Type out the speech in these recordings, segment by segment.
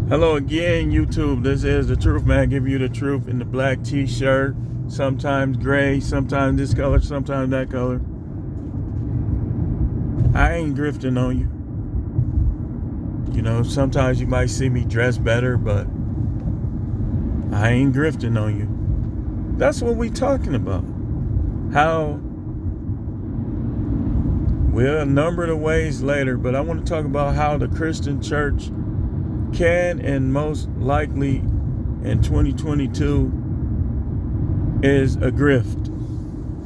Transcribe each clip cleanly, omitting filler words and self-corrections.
Hello again, YouTube. This is the truth, man. Give you the truth in the black t-shirt. Sometimes gray, sometimes this color, sometimes that color. I ain't grifting on you. You know, sometimes you might see me dress better, but I ain't grifting on you. That's what we talking about. How, well, a number of ways later, but I want to talk about how the Christian church can and most likely in 2022 is a grift.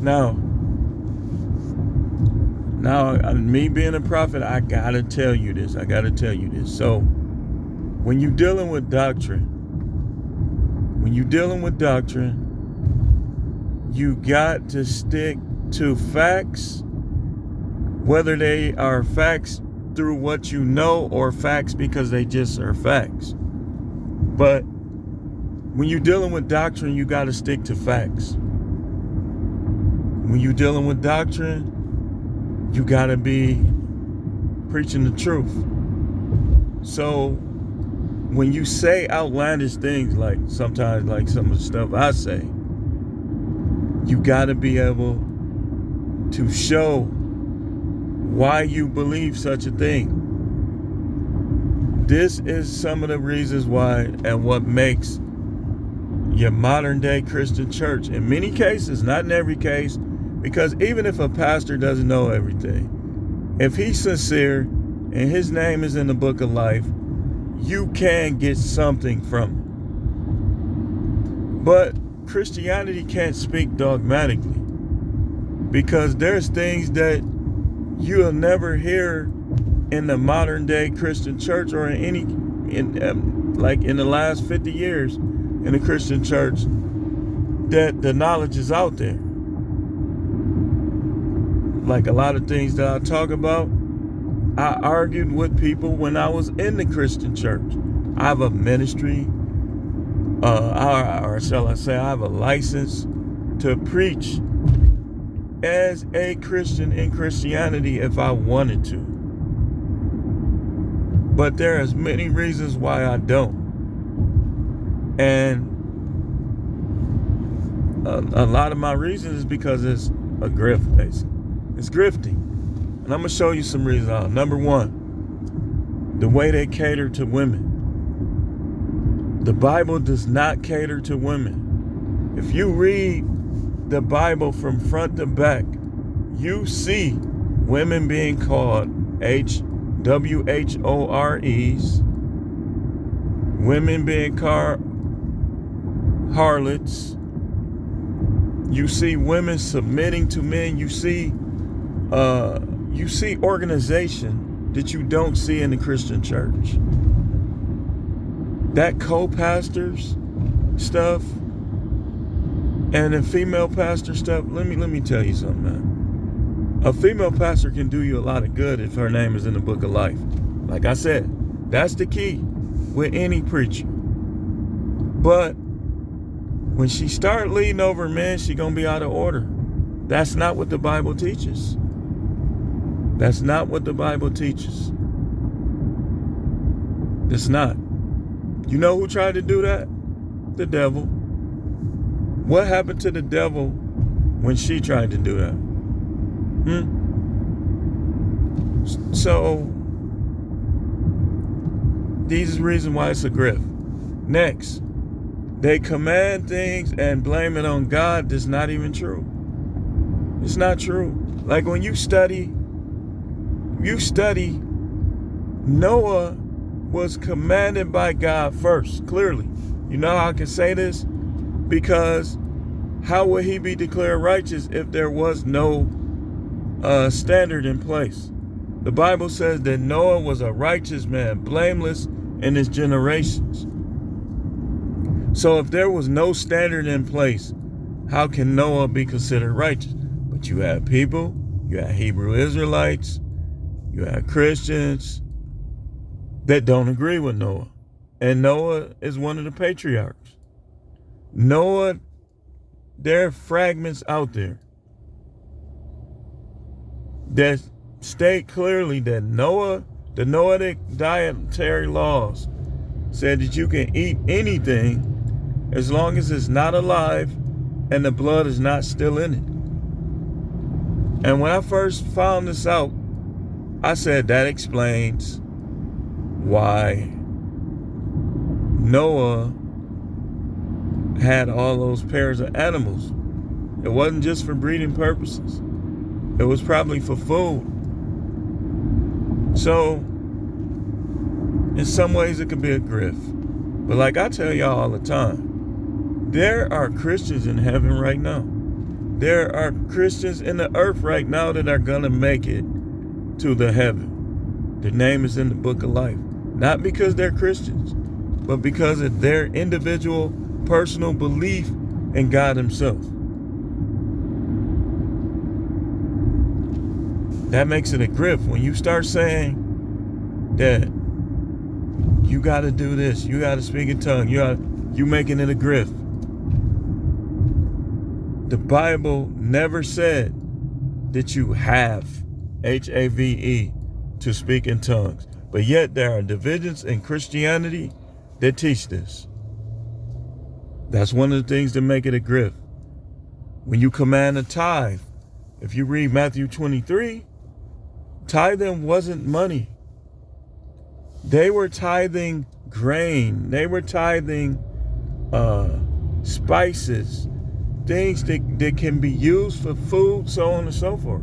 Now, me being a prophet, I gotta tell you this. So, when you're dealing with doctrine, you got to stick to facts, whether they are facts through what you know or facts because they just are facts. But when you're dealing with doctrine, you got to stick to facts. When you're dealing with doctrine, you got to be preaching the truth. So when you say outlandish things, like sometimes like some of the stuff I say, you got to be able to show why you believe such a thing. This is some of the reasons why and what makes your modern day Christian church, in many cases, not in every case, because even if a pastor doesn't know everything, if he's sincere and his name is in the book of life, you can get something from it. But Christianity can't speak dogmatically, because there's things that you'll never hear in the modern day Christian church or like in the last 50 years in the Christian church, that the knowledge is out there. Like a lot of things that I talk about, I argued with people when I was in the Christian church. I have a ministry, or shall I say, I have a license to preach as a Christian in Christianity if I wanted to. But there is many reasons why I don't. And a lot of my reasons is because it's a grift, basically. It's grifting. And I'm going to show you some reasons. Number one, the way they cater to women. The Bible does not cater to women. If you read the Bible from front to back, you see women being called WHOREs, women being called harlots. You see women submitting to men. You see organization that you don't see in the Christian church. That co-pastors stuff and the female pastor stuff, let me tell you something, man. A female pastor can do you a lot of good if her name is in the book of life. Like I said, that's the key with any preacher. But when she start leading over men, she gonna be out of order. That's not what the Bible teaches. That's not what the Bible teaches. It's not. You know who tried to do that? The devil. What happened to the devil when she tried to do that? So, these is the reason why it's a grift. Next, they command things and blame it on God. That's not even true. It's not true. Like when you study, Noah was commanded by God first, clearly. You know how I can say this? Because how would he be declared righteous if there was no standard in place? The Bible says that Noah was a righteous man, blameless in his generations. So if there was no standard in place, how can Noah be considered righteous? But you have people, you have Hebrew Israelites, you have Christians that don't agree with Noah. And Noah is one of the patriarchs. Noah, there are fragments out there that state clearly that the Noahic dietary laws said that you can eat anything as long as it's not alive and the blood is not still in it. And when I first found this out, I said that explains why Noah had all those pairs of animals. It wasn't just for breeding purposes. It was probably for food. So, in some ways it could be a grift. But like I tell y'all all the time, there are Christians in heaven right now. There are Christians in the earth right now that are going to make it to the heaven. Their name is in the book of life. Not because they're Christians, but because of their individual personal belief in God himself. That makes it a grift. When you start saying that you got to do this, you got to speak in tongues, you making it a grift. The Bible never said that you have, H-A-V-E, to speak in tongues. But yet there are divisions in Christianity that teach this. That's one of the things that make it a grift. When you command a tithe, if you read Matthew 23, tithing wasn't money. They were tithing grain. They were tithing spices, things that can be used for food, so on and so forth.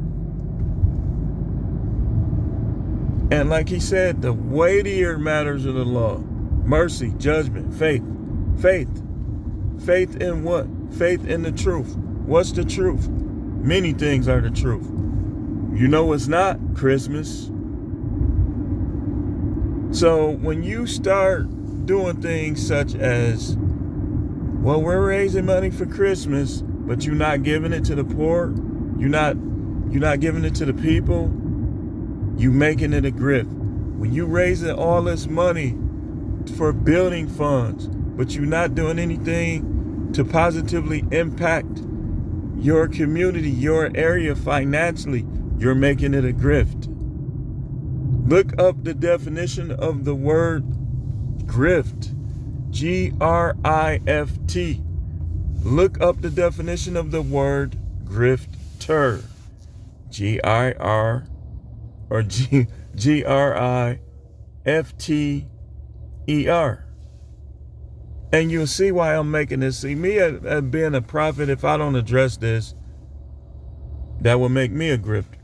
And like he said, the weightier matters of the law, mercy, judgment, faith. Faith in what? Faith in the truth. What's the truth? Many things are the truth. You know what's not? Christmas. So when you start doing things such as, well, we're raising money for Christmas, but you're not giving it to the poor, you're not giving it to the people, you making it a grift. When you raising all this money for building funds, but you're not doing anything to positively impact your community, your area financially, you're making it a grift. Look up the definition of the word grift. G-R-I-F-T. Look up the definition of the word grifter. G-I-R or G-R-I-F-T-E-R. And you'll see why I'm making this. See, me as being a prophet, if I don't address this, that will make me a grifter.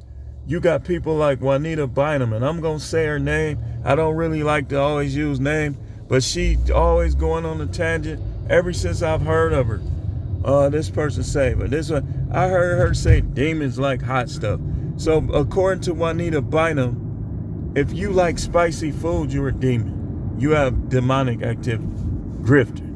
You got people like Juanita Bynum, and I'm going to say her name. I don't really like to always use name, but she always going on a tangent ever since I've heard of her. This person say, but this one, I heard her say demons like hot stuff. So according to Juanita Bynum, if you like spicy food, you're a demon. You have demonic activity. Grifter.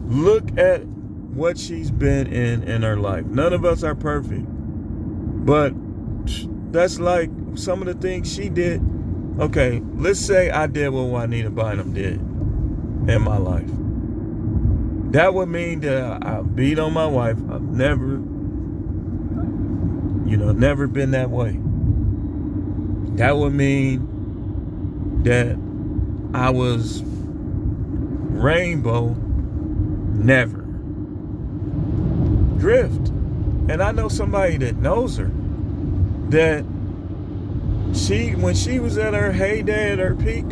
Look at what she's been in her life. None of us are perfect, but that's like some of the things she did. Okay, let's say I did what Juanita Bynum did in my life. That would mean that I beat on my wife. I've never been that way. That would mean that I was rainbow, never. Grift. And I know somebody that knows her, that when she was at her heyday, at her peak,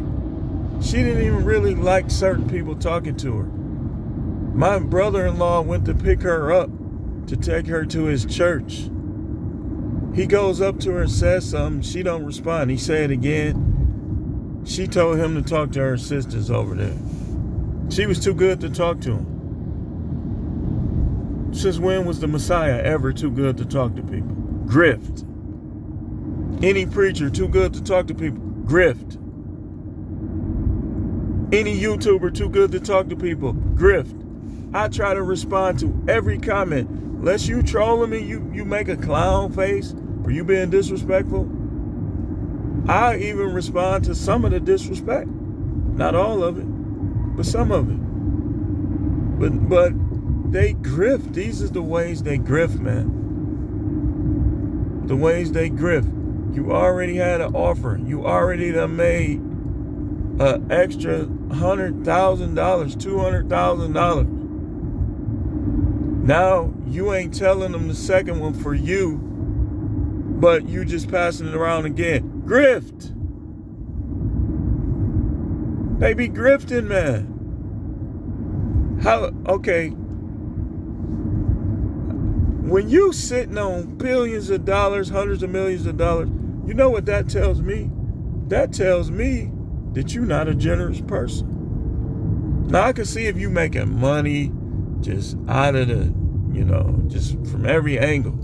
she didn't even really like certain people talking to her. My brother-in-law went to pick her up to take her to his church. He goes up to her and says something. She don't respond. He said it again. She told him to talk to her sisters over there. She was too good to talk to him. Since when was the Messiah ever too good to talk to people? Grift. Any preacher too good to talk to people? Grift. Any YouTuber too good to talk to people? Grift. I try to respond to every comment. Unless you trolling me, you make a clown face, or you being disrespectful. I even respond to some of the disrespect. Not all of it, but some of it. But they grift. These are the ways they grift, man. The ways they grift. You already had an offer. You already done made an extra $100,000, $200,000. Now you ain't telling them the second one for you, but you just passing it around again. Grift. They be grifting, man. How? Okay. When you sitting on billions of dollars, hundreds of millions of dollars, you know what that tells me? That tells me that you're not a generous person. Now I can see if you making money just out of the, just from every angle.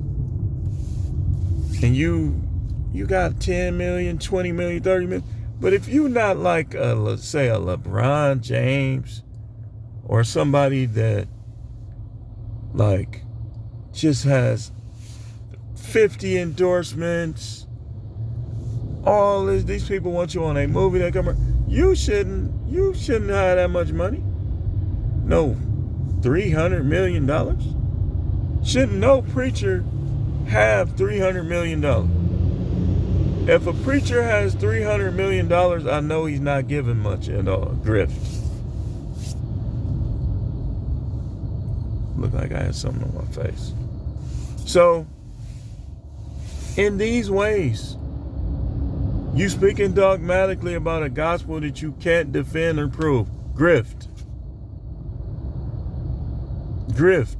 And you got 10 million, 20 million, 30 million. But if you not like, let's say a LeBron James or somebody that like just has 50 endorsements, all this, these people want you on a movie, they come around. You shouldn't have that much money. No, $300 million. Shouldn't no preacher have $300 million? If a preacher has $300 million, I know he's not giving much at all. Grift. Look like I had something on my face. So, in these ways, you speaking dogmatically about a gospel that you can't defend or prove. Grift. Grift.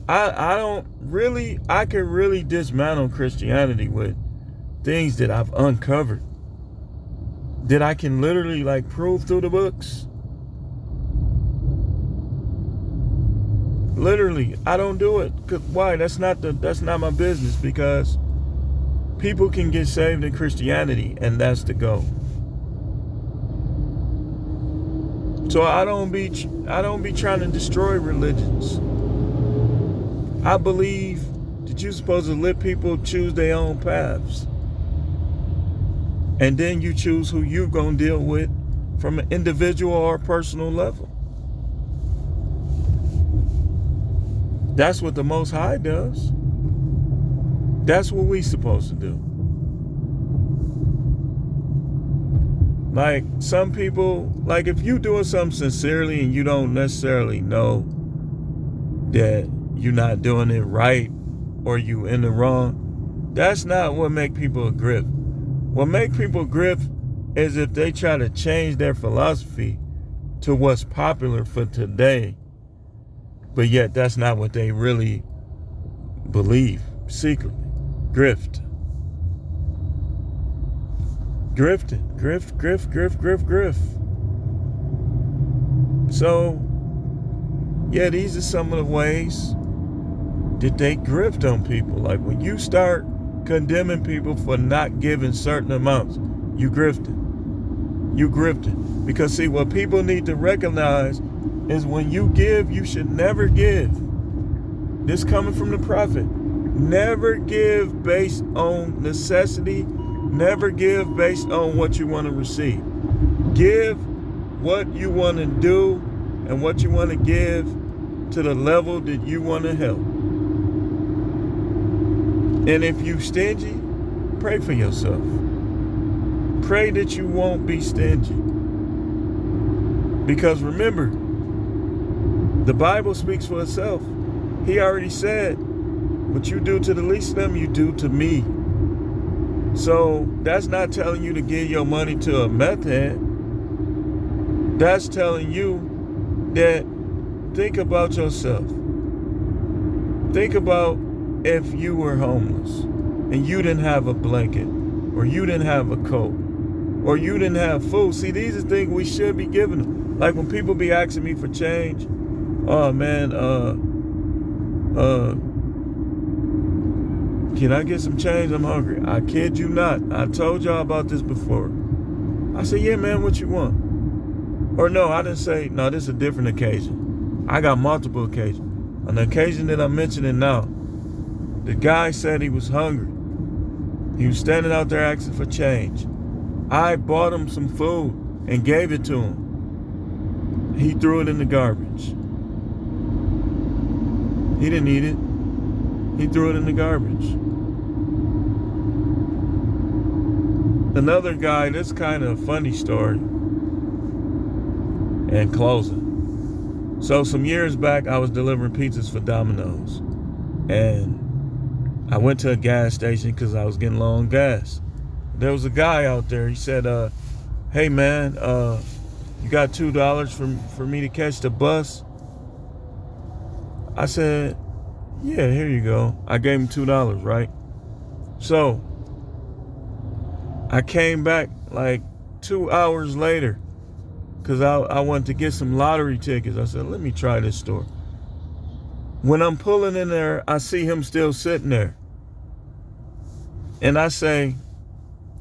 I can really dismantle Christianity with things that I've uncovered, that I can literally like prove through the books. Literally, I don't do it. Why? That's not my business, because people can get saved in Christianity, and that's the goal. So I don't be trying to destroy religions. I believe that you're supposed to let people choose their own paths. And then you choose who you're going to deal with from an individual or personal level. That's what the Most High does. That's what we supposed to do. Like some people, like if you doing something sincerely and you don't necessarily know that you're not doing it right or you in the wrong, that's not what make people a grift. What make people grift is if they try to change their philosophy to what's popular for today, but yet that's not what they really believe secretly. Grift. Grifting. Grift. So, yeah, these are some of the ways that they grift on people. Like when you start condemning people for not giving certain amounts, you grifting. Because see, what people need to recognize is when you give, you should never give. This coming from the prophet. Never give based on necessity. Never give based on what you want to receive. Give what you want to do and what you want to give to the level that you want to help. And if you stingy, pray for yourself. Pray that you won't be stingy. Because remember, the Bible speaks for itself. He already said, what you do to the least of them, you do to me. So that's not telling you to give your money to a meth head. That's telling you that think about yourself. Think about if you were homeless and you didn't have a blanket, or you didn't have a coat, or you didn't have food. See, these are things we should be giving them. Like when people be asking me for change, oh man, can I get some change? I'm hungry. I kid you not. I told y'all about this before. I said, yeah, man, what you want? Or no, I didn't say, no, this is a different occasion. I got multiple occasions. On the occasion that I'm mentioning now, the guy said he was hungry. He was standing out there asking for change. I bought him some food and gave it to him. He threw it in the garbage. He didn't eat it. He threw it in the garbage. Another guy, this kind of a funny story. and closing. So some years back, I was delivering pizzas for Domino's, and I went to a gas station because I was getting low on gas. There was a guy out there. He said, "Hey man, you got $2 for me to catch the bus?" I said, "Yeah, here you go." I gave him $2, right? So I came back like 2 hours later because I wanted to get some lottery tickets. I said, let me try this store. When I'm pulling in there, I see him still sitting there. And I say,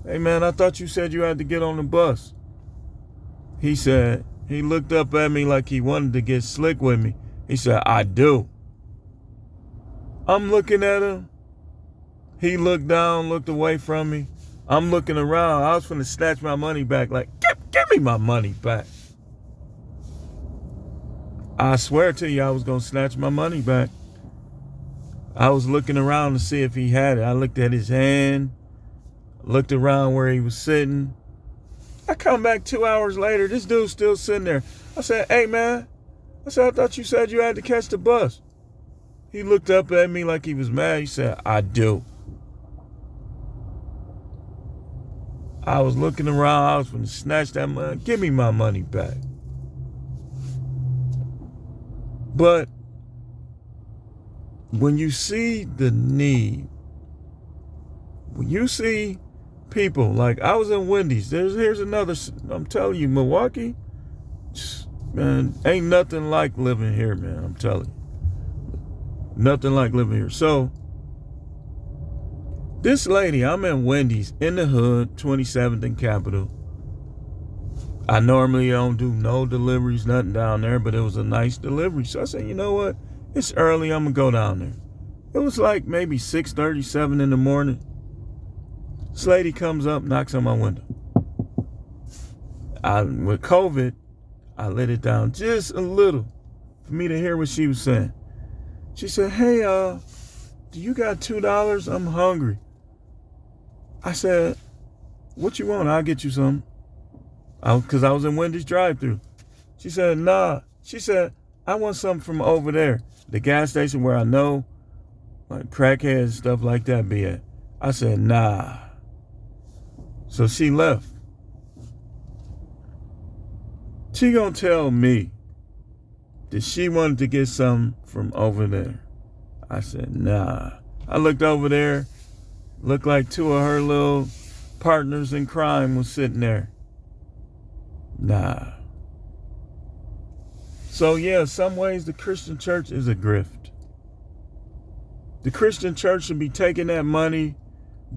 "Hey man, I thought you said you had to get on the bus." He said, he looked up at me like he wanted to get slick with me. He said, "I do." I'm looking at him. He looked down, looked away from me. I'm looking around. I was finna snatch my money back. Like, give me my money back. I swear to you, I was gonna snatch my money back. I was looking around to see if he had it. I looked at his hand, looked around where he was sitting. I come back 2 hours later. This dude's still sitting there. I said, "Hey man," I said, "I thought you said you had to catch the bus." He looked up at me like he was mad. He said, "I do." I was looking around. I was going to snatch that money. Give me my money back. But when you see the need, when you see people, like I was in Wendy's, here's another, I'm telling you, Milwaukee, man, ain't nothing like living here, man. I'm telling you. Nothing like living here. So this lady, I'm in Wendy's in the hood, 27th and Capitol. I normally don't do no deliveries, nothing down there, but it was a nice delivery. So I said, you know what? It's early. I'm going to go down there. It was like maybe 6:37 in the morning. This lady comes up, knocks on my window. With COVID, I let it down just a little for me to hear what she was saying. She said, "Hey, do you got $2? I'm hungry." I said, "What you want? I'll get you some." Because I was in Wendy's drive-thru. She said, "Nah." She said, "I want something from over there, the gas station where I know like crackheads and stuff like that be at." I said, "Nah." So she left. She gonna tell me that she wanted to get something from over there. I said, "Nah." I looked over there, looked like two of her little partners in crime was sitting there. Nah. So yeah, some ways the Christian church is a grift. The Christian church should be taking that money,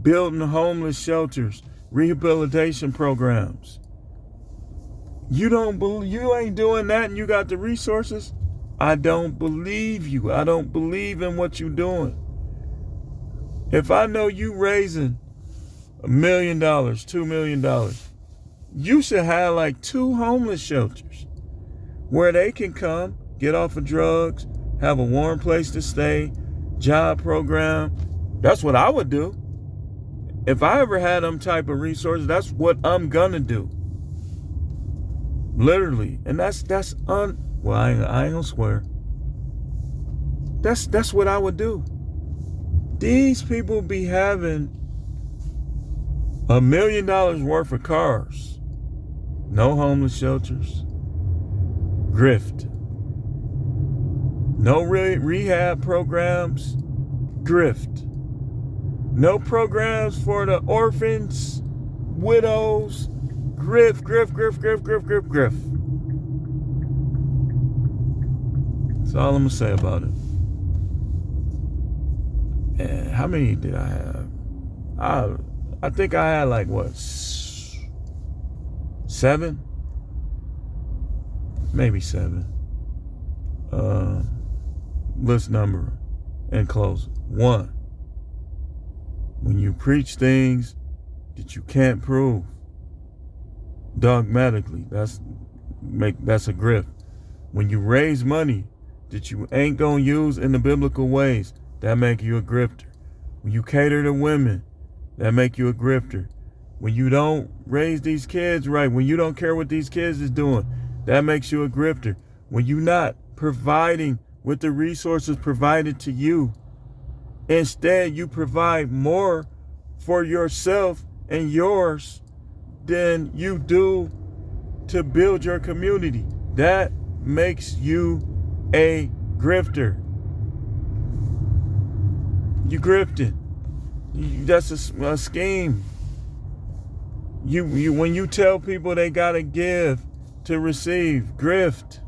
building homeless shelters, rehabilitation programs. You ain't doing that and you got the resources? I don't believe you. I don't believe in what you're doing. If I know you raising $1 million, $2 million, you should have like 2 homeless shelters where they can come, get off of drugs, have a warm place to stay, job program. That's what I would do. If I ever had them type of resources, that's what I'm gonna do. Literally. And well, I ain't gonna swear. That's what I would do. These people be having $1 million worth of cars. No homeless shelters. Grift. No rehab programs. Grift. No programs for the orphans, widows. Grift, grift, grift, grift, grift, grift, grift. That's all I'm going to say about it. And how many did I have? I think I had like, what, 7? Maybe 7. List number and close. 1. When you preach things that you can't prove dogmatically, that's a grift. When you raise money that you ain't gonna use in the biblical ways, that make you a grifter. When you cater to women, that make you a grifter. When you don't raise these kids right, when you don't care what these kids is doing, That makes you a grifter. When you're not providing with the resources provided to you, instead you provide more for yourself and yours than you do to build your community. That makes you a grifter. You grifted. That's a scheme. You when you tell people they gotta give to receive, grift.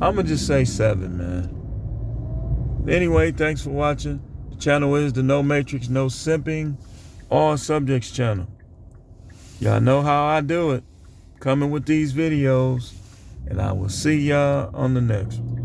I'ma just say 7, man. Anyway, thanks for watching. The channel is the No Matrix, No Simping, All Subjects channel. Y'all know how I do it. Coming with these videos, and I will see y'all on the next one.